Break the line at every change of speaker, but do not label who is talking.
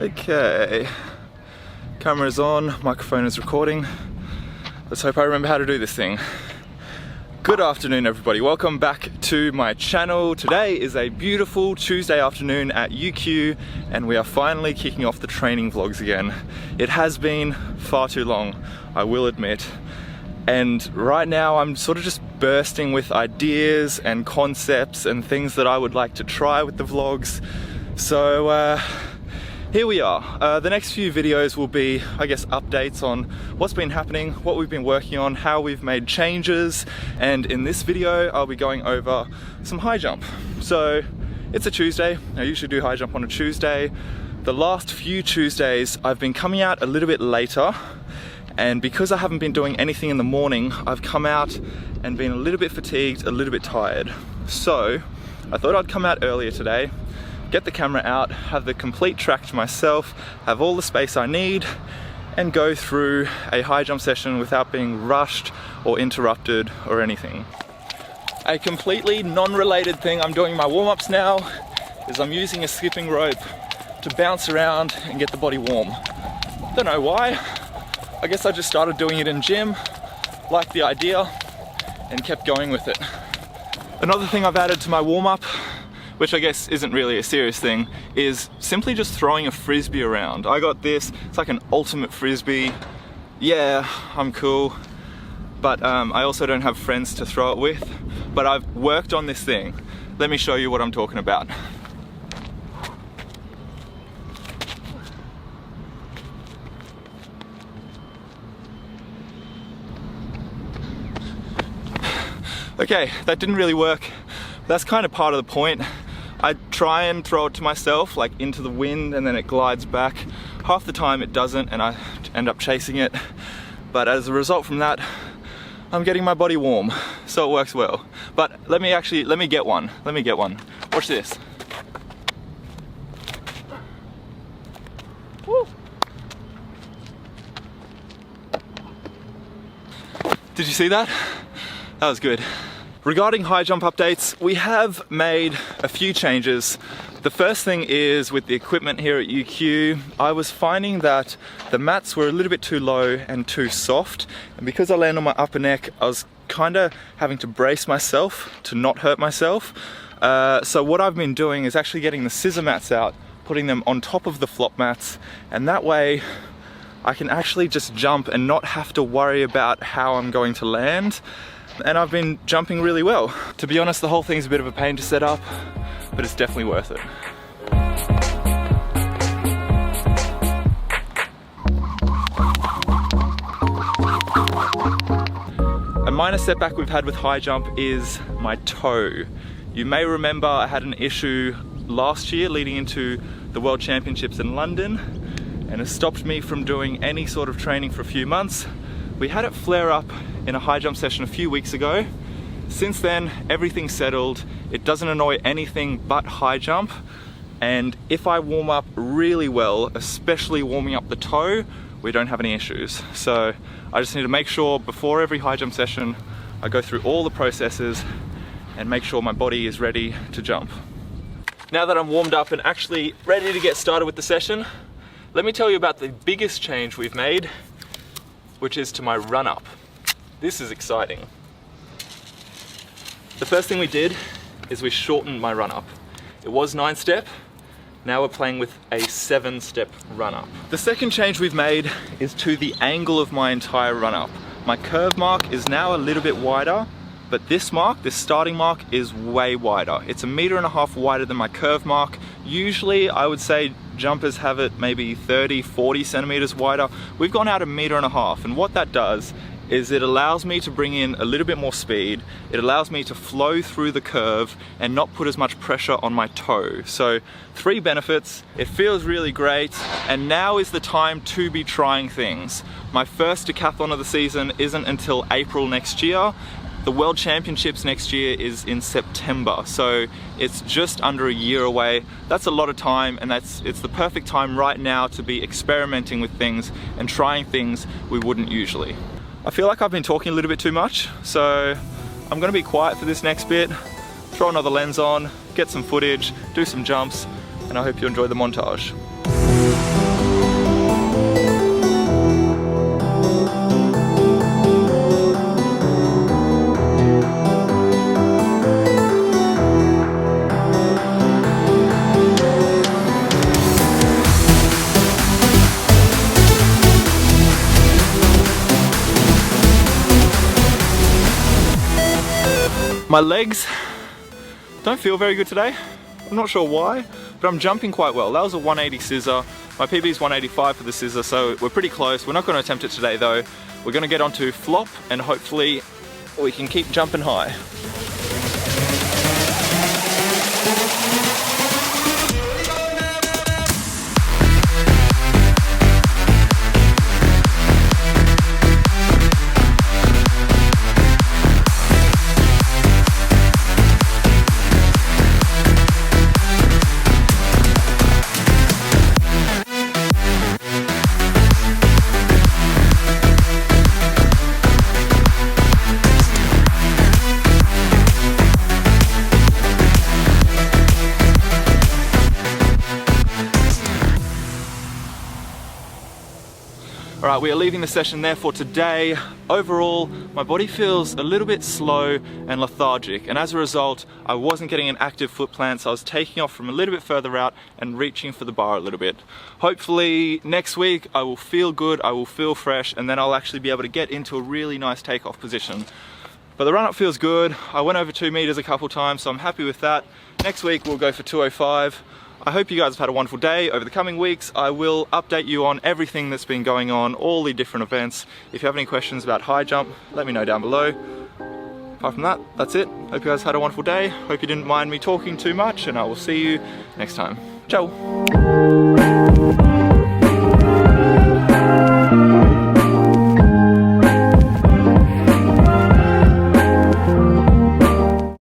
Okay, camera's on, microphone is recording. Let's hope I remember how to do this thing. Good afternoon everybody, welcome back to my channel. Today is a beautiful Tuesday afternoon at UQ and we are finally kicking off the training vlogs again. It has been far too long, I will admit. And right now I'm sort of just bursting with ideas and concepts and things that I would like to try with the vlogs. So here we are. The next few videos will be, I guess, updates on what's been happening, what we've been working on, how we've made changes, and in this video I'll be going over some high jump. So it's a Tuesday, I usually do high jump on a Tuesday. The last few Tuesdays I've been coming out a little bit later, and because I haven't been doing anything in the morning, I've come out and been a little bit fatigued, a little bit tired. So I thought I'd come out earlier today, get the camera out, have the complete track to myself, have all the space I need, and go through a high jump session without being rushed or interrupted or anything. A completely non-related thing I'm doing in my warm-ups now is I'm using a skipping rope to bounce around and get the body warm. Don't know why, I guess I just started doing it in gym, liked the idea, and kept going with it. Another thing I've added to my warm-up, which I guess isn't really a serious thing, is simply just throwing a Frisbee around. I got this, it's like an ultimate Frisbee. Yeah, I'm cool, but I also don't have friends to throw it with, but I've worked on this thing. Let me show you what I'm talking about. Okay, that didn't really work. That's kind of part of the point. I try and throw it to myself, like into the wind, and then it glides back. Half the time it doesn't and I end up chasing it. But as a result from that, I'm getting my body warm, so it works well. But let me get one. Watch this. Woo. Did you see that? That was good. Regarding high jump updates, we have made a few changes. The first thing is with the equipment here at UQ, I was finding that the mats were a little bit too low and too soft, and because I land on my upper neck, I was kind of having to brace myself to not hurt myself. So what I've been doing is actually getting the scissor mats out, putting them on top of the flop mats, and that way I can actually just jump and not have to worry about how I'm going to land. And I've been jumping really well. To be honest, the whole thing's a bit of a pain to set up, but it's definitely worth it. A minor setback we've had with high jump is my toe. You may remember I had an issue last year leading into the World Championships in London, and it stopped me from doing any sort of training for a few months. We had it flare up in a high jump session a few weeks ago. Since then, everything's settled. It doesn't annoy anything but high jump. And if I warm up really well, especially warming up the toe, we don't have any issues. So I just need to make sure before every high jump session, I go through all the processes and make sure my body is ready to jump. Now that I'm warmed up and actually ready to get started with the session, let me tell you about the biggest change we've made, which is to my run up. This is exciting. The first thing we did is we shortened my run up. It was 9-step, now we're playing with a 7-step run up. The second change we've made is to the angle of my entire run up. My curve mark is now a little bit wider, but this mark, this starting mark, is way wider. It's 1.5 meters wider than my curve mark. Usually I would say jumpers have it maybe 30-40 centimeters wider. We've gone out 1.5 meters, and what that does is it allows me to bring in a little bit more speed. It allows me to flow through the curve and not put as much pressure on my toe. So 3 benefits. It feels really great, and now is the time to be trying things. My first decathlon of the season isn't until April next year. The World Championships next year is in September, so it's just under a year away. That's a lot of time, and it's the perfect time right now to be experimenting with things and trying things we wouldn't usually. I feel like I've been talking a little bit too much, so I'm gonna be quiet for this next bit, throw another lens on, get some footage, do some jumps, and I hope you enjoy the montage. My legs don't feel very good today. I'm not sure why, but I'm jumping quite well. That was a 180 scissor. My PB is 185 for the scissor, so we're pretty close. We're not going to attempt it today though. We're going to get onto flop and hopefully we can keep jumping high. Alright, we are leaving the session there for today. Overall, my body feels a little bit slow and lethargic, and as a result, I wasn't getting an active foot plant, so I was taking off from a little bit further out and reaching for the bar a little bit. Hopefully next week I will feel good, I will feel fresh, and then I'll actually be able to get into a really nice takeoff position. But the run up feels good. I went over 2 meters a couple times, so I'm happy with that. Next week we'll go for 205. I hope you guys have had a wonderful day. Over the coming weeks, I will update you on everything that's been going on, all the different events. If you have any questions about high jump, let me know down below. Apart from that, that's it. Hope you guys had a wonderful day. Hope you didn't mind me talking too much, and I will see you next time. Ciao.